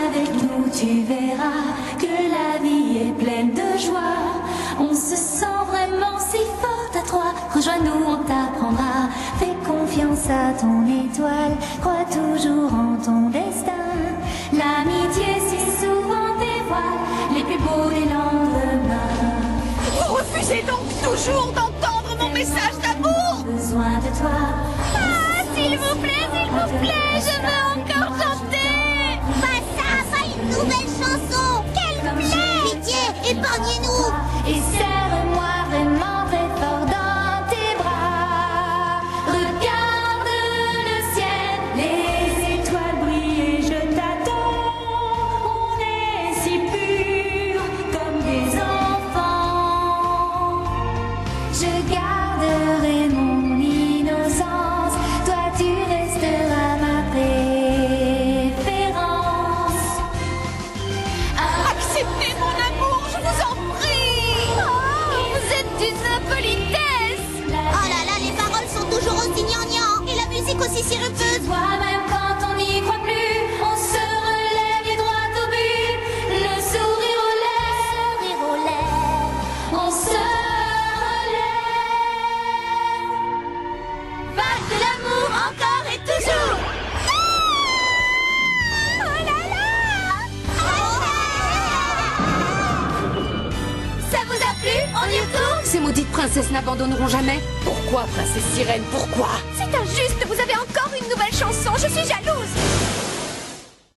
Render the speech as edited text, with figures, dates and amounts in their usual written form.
avec nous, tu verras que la vie est pleine de joie. On se sent vraiment si forte à trois. Rejoins-nous, on t'apprendra. Fais confiance à ton étoile. Crois toujours en ton destin. L'amitié si souvent dévoile les plus beaux des lendemains. Vous refusez donc toujours d'entendre mon message d'amour. Besoin de toi. Ah, s'il vous plaît, je veux encore chanter. Pas ça, pas une nouvelle chanson. Quelle plaît. Pitié, épargnez-nous. Et serre-moi vraiment très fort dans tes bras. Regarde le ciel, les étoiles brillent et je t'attends. On est si purs comme des enfants. Je garderai mon innocence, toi tu resteras ma préférence. Acceptez mon amour, je vous en prie. Oh, vous êtes d'une politesse. Oh là là, les paroles sont toujours aussi gnangnan. Et la musique aussi sirupeuse. Toi-même quand on n'y croit plus, on se relève et droit au but. Le sourire aux lèvres, on se relève. Vague de l'amour encore et toujours. Oh là là. Ça vous a plu? On y retourne? Ces maudites princesses n'abandonneront jamais. Pourquoi, princesse sirène, pourquoi? C'est injuste, vous avez encore une nouvelle chanson, je suis jalouse.